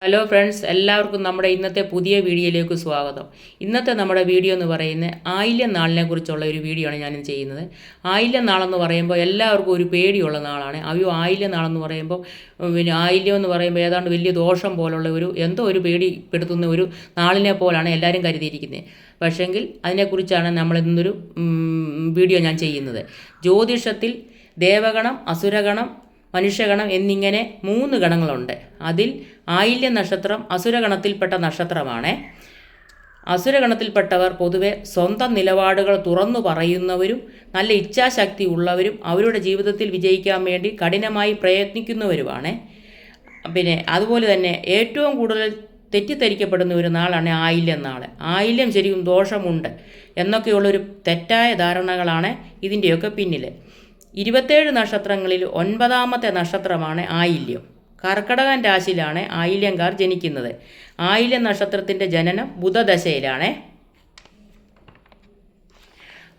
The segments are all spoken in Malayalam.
ഹലോ ഫ്രണ്ട്സ്, എല്ലാവർക്കും നമ്മുടെ ഇന്നത്തെ പുതിയ വീഡിയോയിലേക്ക് സ്വാഗതം. ഇന്നത്തെ നമ്മുടെ വീഡിയോ എന്ന് പറയുന്നത് ആയില്യം നാളിനെ കുറിച്ചുള്ള ഒരു വീഡിയോ ആണ് ഞാൻ ചെയ്യുന്നത്. ആയില്യം നാളെന്ന് പറയുമ്പോൾ എല്ലാവർക്കും ഒരു പേടിയുള്ള നാളാണ്. ആയില്യം നാളെന്ന് പറയുമ്പോൾ പിന്നെ ആയില്യം എന്ന് പറയുമ്പോൾ ഏതാണ്ട് വലിയ ദോഷം പോലുള്ള എന്തോ ഒരു പേടിപ്പെടുത്തുന്ന ഒരു നാളിനെ പോലാണ് എല്ലാവരും കരുതിയിരിക്കുന്നത്. പക്ഷേങ്കിൽ അതിനെക്കുറിച്ചാണ് നമ്മൾ ഇന്നൊരു വീഡിയോ ഞാൻ ചെയ്യുന്നത്. ജ്യോതിഷത്തിൽ ദേവഗണം, അസുരഗണം, മനുഷ്യഗണം എന്നിങ്ങനെ 3 ഗണങ്ങളുണ്ട്. അതിൽ ആയില്യ നക്ഷത്രം അസുരഗണത്തിൽപ്പെട്ട നക്ഷത്രമാണ്. അസുരഗണത്തിൽപ്പെട്ടവർ പൊതുവെ സ്വന്തം നിലപാടുകൾ തുറന്നു പറയുന്നവരും നല്ല ഇച്ഛാശക്തി ഉള്ളവരും അവരുടെ ജീവിതത്തിൽ വിജയിക്കാൻ വേണ്ടി കഠിനമായി പ്രയത്നിക്കുന്നവരുമാണ്. അതുപോലെ തന്നെ ഏറ്റവും കൂടുതൽ തെറ്റിദ്ധരിക്കപ്പെടുന്ന ഒരു നാളാണ് ആയില്യം നാൾ. ആയില്യം ശരിക്കും ദോഷമുണ്ട് എന്നൊക്കെയുള്ളൊരു തെറ്റായ ധാരണകളാണ് ഇതിൻ്റെയൊക്കെ പിന്നിൽ. 27 നക്ഷത്രങ്ങളിൽ 9ാമത്തെ നക്ഷത്രമാണ് ആയില്യം. കർക്കടകൻ രാശിയിലാണ് ആയില്യംകാർ ജനിക്കുന്നത്. ആയില്യം നക്ഷത്രത്തിൻ്റെ ജനനം ബുധദശയിലാണ്.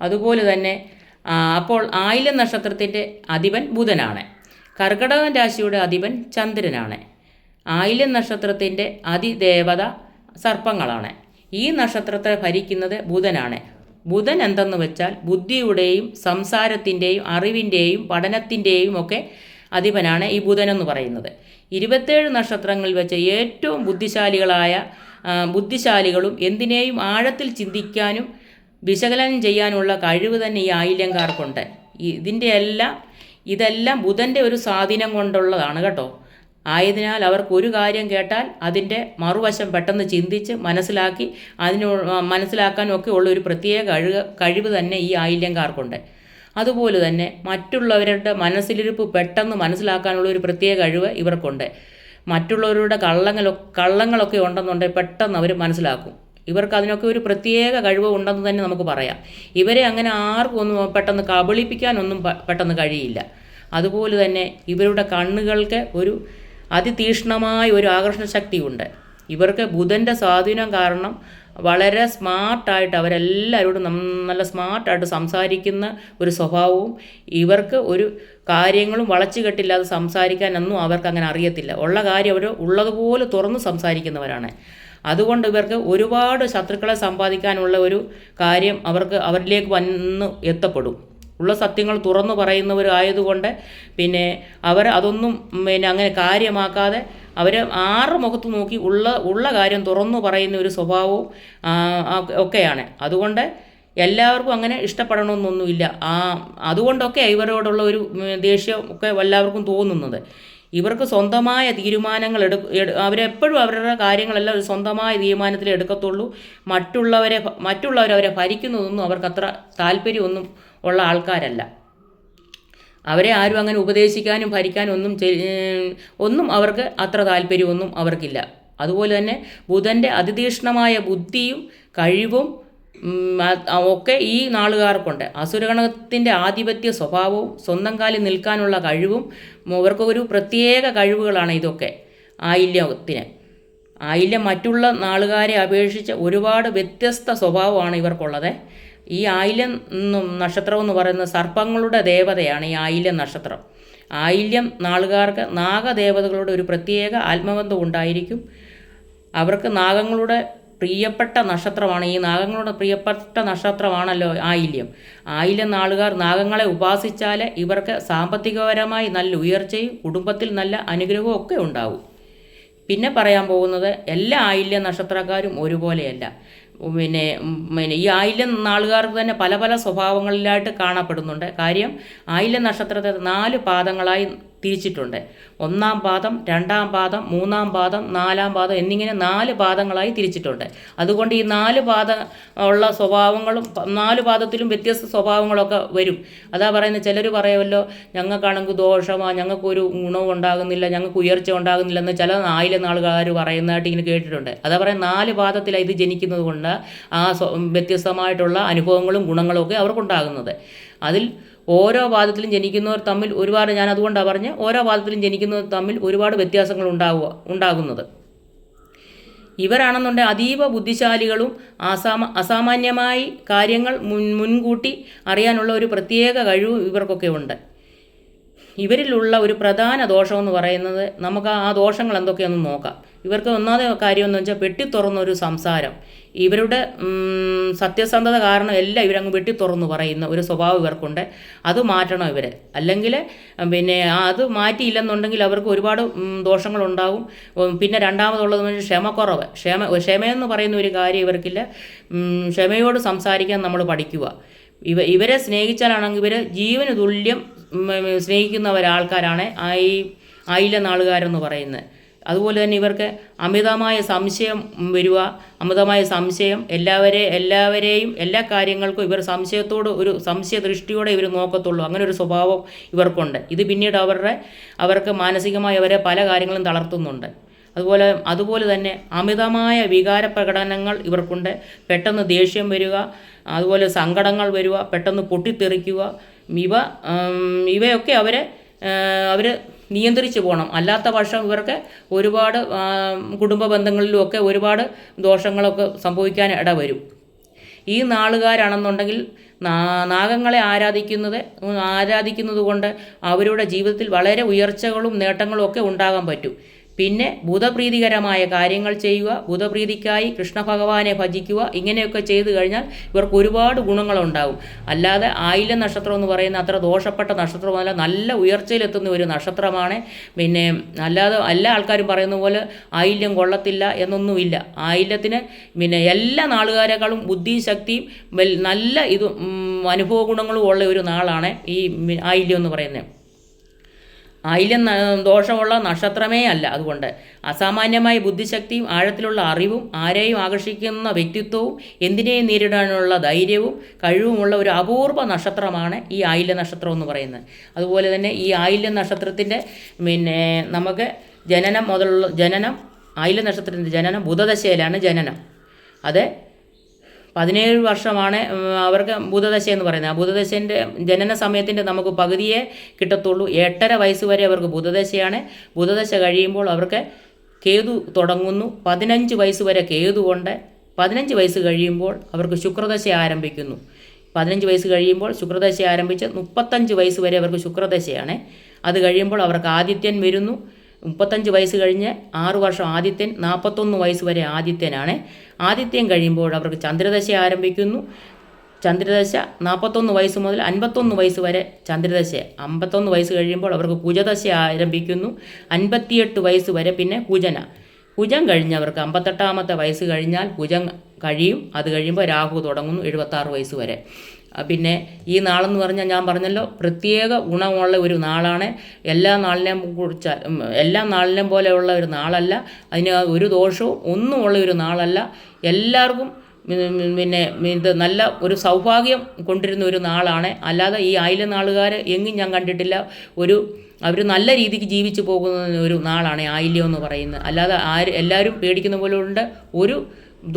അതുപോലെ തന്നെ അപ്പോൾ ആയില്യം നക്ഷത്രത്തിൻ്റെ അധിപൻ ബുധനാണ്. കർക്കടകൻ രാശിയുടെ അധിപൻ ചന്ദ്രനാണ്. ആയില്യം നക്ഷത്രത്തിൻ്റെ അതിദേവത സർപ്പങ്ങളാണ്. ഈ നക്ഷത്രത്തെ ഭരിക്കുന്നത് ബുധനാണ്. ബുധൻ എന്തെന്ന് വെച്ചാൽ ബുദ്ധിയുടെയും സംസാരത്തിൻ്റെയും അറിവിൻ്റെയും പഠനത്തിൻ്റെയും ഒക്കെ അധിപനാണ് ഈ ബുധനെന്ന് പറയുന്നത്. 27 നക്ഷത്രങ്ങളിൽ വെച്ച് ഏറ്റവും ബുദ്ധിശാലികളും എന്തിനേയും ആഴത്തിൽ ചിന്തിക്കാനും വിശകലനം ചെയ്യാനുള്ള കഴിവ് തന്നെ ഈ ആയില്യംകാർക്കുണ്ട്. ഇതെല്ലാം ബുധൻ്റെ ഒരു സ്വാധീനം കൊണ്ടുള്ളതാണ് കേട്ടോ. ആയതിനാൽ അവർക്ക് ഒരു കാര്യം കേട്ടാൽ അതിൻ്റെ മറുവശം പെട്ടെന്ന് ചിന്തിച്ച് മനസ്സിലാക്കാനും ഒക്കെ ഉള്ള ഒരു പ്രത്യേക കഴിവ് തന്നെ ഈ ആയില്യംകാർക്കുണ്ട്. അതുപോലെ തന്നെ മറ്റുള്ളവരുടെ മനസ്സിലിരിപ്പ് പെട്ടെന്ന് മനസ്സിലാക്കാനുള്ള ഒരു പ്രത്യേക കഴിവ് ഇവർക്കുണ്ട്. മറ്റുള്ളവരുടെ കള്ളങ്ങളൊക്കെ ഉണ്ടെന്നുണ്ടെങ്കിൽ പെട്ടെന്ന് അവർ മനസ്സിലാക്കും. ഇവർക്ക് അതിനൊക്കെ ഒരു പ്രത്യേക കഴിവ് ഉണ്ടെന്ന് തന്നെ നമുക്ക് പറയാം. ഇവരെ അങ്ങനെ ആർക്കും ഒന്നും പെട്ടെന്ന് കബളിപ്പിക്കാനൊന്നും പെട്ടെന്ന് കഴിയില്ല. അതുപോലെ തന്നെ ഇവരുടെ കണ്ണുകൾക്ക് ഒരു അതിതീക്ഷ്ണമായ ഒരു ആകർഷണ ശക്തിയുണ്ട്. ഇവർക്ക് ബുധൻ്റെ സ്വാധീനം കാരണം വളരെ സ്മാർട്ടായിട്ട് അവരെല്ലാവരോടും നല്ല സ്മാർട്ടായിട്ട് സംസാരിക്കുന്ന ഒരു സ്വഭാവവും, ഇവർക്ക് ഒരു കാര്യങ്ങളും വളച്ചു കെട്ടില്ലാതെ സംസാരിക്കാനൊന്നും അവർക്ക് അങ്ങനെ അറിയത്തില്ല. ഉള്ള കാര്യം അവർ ഉള്ളതുപോലെ തുറന്ന് സംസാരിക്കുന്നവരാണ്. അതുകൊണ്ട് ഇവർക്ക് ഒരുപാട് ശത്രുക്കളെ സമ്പാദിക്കാനുള്ള ഒരു കാര്യം അവരിലേക്ക് വന്ന് എത്തപ്പെടും. ഉള്ള സത്യങ്ങൾ തുറന്നു പറയുന്നവരായതുകൊണ്ട് അവർ അതൊന്നും അങ്ങനെ കാര്യമാക്കാതെ അവർ ആറ് മുഖത്ത് നോക്കി ഉള്ള കാര്യം തുറന്നു പറയുന്ന ഒരു സ്വഭാവവും ഒക്കെയാണ്. അതുകൊണ്ട് എല്ലാവർക്കും അങ്ങനെ ഇഷ്ടപ്പെടണമെന്നൊന്നുമില്ല. അതുകൊണ്ടൊക്കെ ഇവരോടുള്ള ഒരു ദേഷ്യം ഒക്കെ എല്ലാവർക്കും തോന്നുന്നത്. ഇവർക്ക് സ്വന്തമായ തീരുമാനങ്ങൾ അവരെപ്പോഴും അവരുടെ കാര്യങ്ങളെല്ലാം ഒരു സ്വന്തമായ തീരുമാനത്തിൽ എടുക്കത്തുള്ളൂ. മറ്റുള്ളവരവരെ ഭരിക്കുന്നതൊന്നും അവർക്കത്ര താല്പര്യമൊന്നും ഉള്ള ആൾക്കാരല്ല. അവരെ ആരും അങ്ങനെ ഉപദേശിക്കാനും ഭരിക്കാനും ഒന്നും അവർക്ക് അത്ര താല്പര്യമൊന്നും അവർക്കില്ല. അതുപോലെ തന്നെ ബുധൻ്റെ അതിതീക്ഷ്ണമായ ബുദ്ധിയും കഴിവും ഒക്കെ ഈ നാളുകാർക്കുണ്ട്. അസുരഗണത്തിൻ്റെ ആധിപത്യ സ്വഭാവവും സ്വന്തം കാലിൽ നിൽക്കാനുള്ള കഴിവും ഇവർക്കൊരു പ്രത്യേക കഴിവുകളാണ് ഇതൊക്കെ. ആയില്യം മറ്റുള്ള നാളുകാരെ അപേക്ഷിച്ച് ഒരുപാട് വ്യത്യസ്ത സ്വഭാവമാണ് ഇവർക്കുള്ളത്. ഈ ആയില്യം നക്ഷത്രം എന്ന് പറയുന്നത് സർപ്പങ്ങളുടെ ദേവതയാണ് ഈ ആയില്യം നക്ഷത്രം. ആയില്യം നാളുകാർക്ക് നാഗദേവതകളുടെ ഒരു പ്രത്യേക ആത്മബന്ധം ഉണ്ടായിരിക്കും. അവർക്ക് നാഗങ്ങളുടെ പ്രിയപ്പെട്ട നക്ഷത്രമാണ്. ഈ നാഗങ്ങളുടെ പ്രിയപ്പെട്ട നക്ഷത്രമാണല്ലോ ആയില്യം നാളുകാർ നാഗങ്ങളെ ഉപാസിച്ചാൽ ഇവർക്ക് സാമ്പത്തികപരമായി നല്ല ഉയർച്ചയും കുടുംബത്തിൽ നല്ല അനുഗ്രഹവും ഒക്കെ ഉണ്ടാവും. പിന്നെ പറയാൻ പോകുന്നത് എല്ലാ ആയില്യം നക്ഷത്രക്കാരും ഒരുപോലെയല്ല. ഈ ആയില്യം നാളുകാർക്ക് തന്നെ പല പല സ്വഭാവങ്ങളിലായിട്ട് കാണപ്പെടുന്നുണ്ട്. കാര്യം ആയില്യം നക്ഷത്രത്തെ 4 പാദങ്ങളായി തിരിച്ചിട്ടുണ്ട്. 1-ാം പാദം, 2-ാം പാദം, 3-ാം പാദം, 4-ാം പാദം എന്നിങ്ങനെ 4 പാദങ്ങളായി തിരിച്ചിട്ടുണ്ട്. അതുകൊണ്ട് ഈ 4 പാദം ഉള്ള സ്വഭാവങ്ങളും 4 പാദത്തിലും വ്യത്യസ്ത സ്വഭാവങ്ങളൊക്കെ വരും. അതാ പറയുന്നത്, ചിലർ പറയുമല്ലോ ഞങ്ങൾക്കാണെങ്കിൽ ദോഷമാണ്, ഞങ്ങൾക്കൊരു ഗുണവും ഉണ്ടാകുന്നില്ല, ഞങ്ങൾക്ക് ഉയർച്ച ഉണ്ടാകുന്നില്ലെന്ന് ചില ആയില്യം നാളുകാർ പറയുന്നതായിട്ട് ഇങ്ങനെ കേട്ടിട്ടുണ്ട്. അതാ പറയുന്നത് 4 പാദത്തിലാണ് ഇത് ജനിക്കുന്നത് കൊണ്ട് വ്യത്യസ്തമായിട്ടുള്ള അനുഭവങ്ങളും ഗുണങ്ങളും ഒക്കെ അവർക്കുണ്ടാകുന്നത്. അതിൽ ഓരോ പാദത്തിലും ജനിക്കുന്നവർ തമ്മിൽ ഒരുപാട്, ഞാൻ അതുകൊണ്ടാണ് പറഞ്ഞ് ഓരോ പാദത്തിലും ജനിക്കുന്നവർ തമ്മിൽ ഒരുപാട് വ്യത്യാസങ്ങൾ ഉണ്ടാകുന്നത്. ഇവരാണെന്നുണ്ടെങ്കിൽ അതീവ ബുദ്ധിശാലികളും അസാമാന്യമായി കാര്യങ്ങൾ മുൻകൂട്ടി അറിയാനുള്ള ഒരു പ്രത്യേക കഴിവും ഇവർക്കൊക്കെ ഉണ്ട്. ഇവരിലുള്ള ഒരു പ്രധാന ദോഷമെന്ന് പറയുന്നത്, നമുക്ക് ആ ദോഷങ്ങൾ എന്തൊക്കെയാണെന്ന് നോക്കാം. ഇവർക്ക് ഒന്നാമത്തെ കാര്യം എന്ന് വെച്ചാൽ വെട്ടി തുറന്നൊരു സംസാരം. ഇവരുടെ സത്യസന്ധത കാരണം എല്ലാം ഇവരങ്ങ് വെട്ടി തുറന്ന് പറയുന്ന ഒരു സ്വഭാവം ഇവർക്കുണ്ട്. അത് മാറ്റണം ഇവർ. അല്ലെങ്കിൽ പിന്നെ അത് മാറ്റിയില്ലെന്നുണ്ടെങ്കിൽ അവർക്ക് ഒരുപാട് ദോഷങ്ങളുണ്ടാകും. പിന്നെ രണ്ടാമതുള്ളത് ക്ഷമക്കുറവ്. ക്ഷമയെന്ന് പറയുന്ന ഒരു കാര്യം ഇവർക്കില്ല. ക്ഷമയോട് സംസാരിക്കാൻ നമ്മൾ പഠിക്കുക. ഇവരെ സ്നേഹിച്ചാലാണെങ്കിൽ ഇവർ ജീവന് തുല്യം സ്നേഹിക്കുന്ന ഈ ആയില നാളുകാരെന്ന് പറയുന്നത്. അതുപോലെ തന്നെ ഇവർക്ക് അമിതമായ സംശയം വരിക. അമിതമായ സംശയം എല്ലാവരെയും എല്ലാ കാര്യങ്ങൾക്കും ഇവർ സംശയത്തോട് ഒരു സംശയദൃഷ്ടിയോടെ ഇവർ നോക്കത്തുള്ളൂ. അങ്ങനെ ഒരു സ്വഭാവം ഇവർക്കുണ്ട്. ഇത് പിന്നീട് അവർക്ക് മാനസികമായി അവരെ പല കാര്യങ്ങളും തളർത്തുന്നുണ്ട്. അതുപോലെ തന്നെ അമിതമായ വികാര പ്രകടനങ്ങൾ ഇവർക്കുണ്ട്. പെട്ടെന്ന് ദേഷ്യം വരിക, അതുപോലെ സങ്കടങ്ങൾ വരിക, പെട്ടെന്ന് പൊട്ടിത്തെറിക്കുക. ഇവയൊക്കെ അവർ നിയന്ത്രിച്ചു പോകണം. അല്ലാത്ത പക്ഷം ഇവർക്ക് ഒരുപാട് കുടുംബ ബന്ധങ്ങളിലുമൊക്കെ ഒരുപാട് ദോഷങ്ങളൊക്കെ സംഭവിക്കാൻ ഇടവരും. ഈ നാളുകാരാണെന്നുണ്ടെങ്കിൽ നാഗങ്ങളെ ആരാധിക്കുന്നത് കൊണ്ട് അവരുടെ ജീവിതത്തിൽ വളരെ ഉയർച്ചകളും നേട്ടങ്ങളും ഒക്കെ ഉണ്ടാകാൻ പറ്റും. പിന്നെ ബുധപ്രീതികരമായ കാര്യങ്ങൾ ചെയ്യുക, ബുധപ്രീതിക്കായി കൃഷ്ണഭഗവാനെ ഭജിക്കുക. ഇങ്ങനെയൊക്കെ ചെയ്തു കഴിഞ്ഞാൽ ഇവർക്ക് ഒരുപാട് ഗുണങ്ങളുണ്ടാകും. അല്ലാതെ ആയില്യ നക്ഷത്രം എന്ന് പറയുന്ന അത്ര ദോഷപ്പെട്ട നക്ഷത്രമല്ല, നല്ല ഉയർച്ചയിലെത്തുന്ന ഒരു നക്ഷത്രമാണ്. പിന്നെ അല്ലാതെ എല്ലാ ആൾക്കാരും പറയുന്ന പോലെ ആയില്യം കൊള്ളത്തില്ല എന്നൊന്നുമില്ല. ആയില്യത്തിന് പിന്നെ എല്ലാ നാളുകാരെക്കാളും ബുദ്ധിശക്തിയും നല്ല അനുഭവ ഗുണങ്ങളും ഉള്ള ഒരു നാളാണ് ഈ ആയില്യം എന്ന് പറയുന്നത്. ആയില്യം ദോഷമുള്ള നക്ഷത്രമേ അല്ല. അതുകൊണ്ട് അസാമാന്യമായ ബുദ്ധിശക്തിയും ആഴത്തിലുള്ള അറിവും ആരെയും ആകർഷിക്കുന്ന വ്യക്തിത്വവും എന്തിനേയും നേരിടാനുള്ള ധൈര്യവും കഴിവുമുള്ള ഒരു അപൂർവ നക്ഷത്രമാണ് ഈ ആയില്യ നക്ഷത്രം എന്ന് പറയുന്നത്. അതുപോലെ തന്നെ ഈ ആയില്യ നക്ഷത്രത്തിൻ്റെ പിന്നെ നമുക്ക് ആയില്യ നക്ഷത്രത്തിൻ്റെ ജനനം ബുധദശയിലാണ് ജനനം. അത് 17 വർഷമാണ് അവർക്ക് ബുധദശ എന്ന് പറയുന്നത്. ആ ബുധദശൻ്റെ ജനന സമയത്തിൻ്റെ നമുക്ക് പകുതിയേ കിട്ടത്തുള്ളൂ. 8.5 വയസ്സ് വരെ അവർക്ക് ബുധദശയാണ്. ബുധദശ കഴിയുമ്പോൾ അവർക്ക് കേതു തുടങ്ങുന്നു. 15 വയസ്സ് വരെ കേതു കൊണ്ട് 15 വയസ്സ് കഴിയുമ്പോൾ അവർക്ക് ശുക്രദശ ആരംഭിക്കുന്നു. 15 വയസ്സ് കഴിയുമ്പോൾ ശുക്രദശ ആരംഭിച്ച് 35 വയസ്സ് വരെ അവർക്ക് ശുക്രദശയാണ്. അത് കഴിയുമ്പോൾ അവർക്ക് ആദിത്യൻ വരുന്നു. 35 വയസ്സ് കഴിഞ്ഞ് 6 വർഷം ആദിത്യൻ, 41 വയസ്സ് വരെ ആദിത്യനാണ്. ആദിത്യൻ കഴിയുമ്പോൾ അവർക്ക് ചന്ദ്രദശ ആരംഭിക്കുന്നു. ചന്ദ്രദശ 41 വയസ്സ് മുതൽ 51 വയസ്സ് വരെ ചന്ദ്രദശ. 51 വയസ്സ് കഴിയുമ്പോൾ അവർക്ക് കുജദശ ആരംഭിക്കുന്നു. 58 വയസ്സ് വരെ പിന്നെ കുജം കഴിഞ്ഞവർക്ക് 58ാമത്തെ വയസ്സ് കഴിഞ്ഞാൽ കുജം കഴിയും. അത് കഴിയുമ്പോൾ രാഹു തുടങ്ങുന്നു 76 വയസ്സ് വരെ. പിന്നെ ഈ നാളെന്ന് പറഞ്ഞാൽ ഞാൻ പറഞ്ഞല്ലോ പ്രത്യേക ഗുണമുള്ള ഒരു നാളാണ്. എല്ലാ നാളിനെയും പോലെയുള്ള ഒരു നാളല്ല. അതിന് ഒരു ദോഷവും ഒന്നുമുള്ള ഒരു നാളല്ല. എല്ലാവർക്കും പിന്നെ ഇത് നല്ല ഒരു സൗഭാഗ്യം കൊണ്ടിരുന്ന ഒരു നാളാണ്. അല്ലാതെ ഈ ആയില്യ നാളുകാർ എങ്ങും ഞാൻ കണ്ടിട്ടില്ല. അവർ നല്ല രീതിക്ക് ജീവിച്ചു പോകുന്ന ഒരു നാളാണ് ആയില്യം എന്ന് പറയുന്നത്. അല്ലാതെ എല്ലാവരും പേടിക്കുന്ന പോലെ ഉണ്ട് ഒരു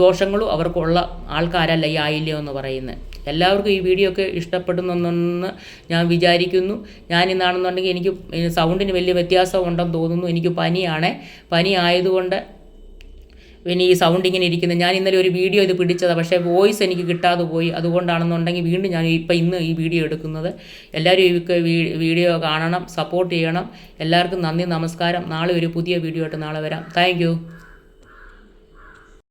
ദോഷങ്ങളും അവർക്കുള്ള ആൾക്കാരല്ല ഈ ആയില്യം എന്ന് പറയുന്നത്. എല്ലാവർക്കും ഈ വീഡിയോ ഒക്കെ ഇഷ്ടപ്പെടുന്നെന്ന് ഞാൻ വിചാരിക്കുന്നു. ഞാനിന്നാണെന്നുണ്ടെങ്കിൽ എനിക്ക് സൗണ്ടിന് വലിയ വ്യത്യാസം ഉണ്ടെന്ന് തോന്നുന്നു. എനിക്ക് പനി ആയതുകൊണ്ട് പിന്നെ ഈ സൗണ്ട് ഇങ്ങനെ ഇരിക്കുന്നത്. ഞാൻ ഇന്നലെ ഒരു വീഡിയോ ഇത് പിടിച്ചതാണ്, പക്ഷേ വോയിസ് എനിക്ക് കിട്ടാതെ പോയി. അതുകൊണ്ടാണെന്നുണ്ടെങ്കിൽ വീണ്ടും ഞാൻ ഇന്ന് ഈ വീഡിയോ എടുക്കുന്നത്. എല്ലാവരും ഈ വീഡിയോ കാണണം, സപ്പോർട്ട് ചെയ്യണം. എല്ലാവർക്കും നന്ദി, നമസ്കാരം. നാളെ ഒരു പുതിയ വീഡിയോ ആയിട്ട് നാളെ വരാം. Thank you.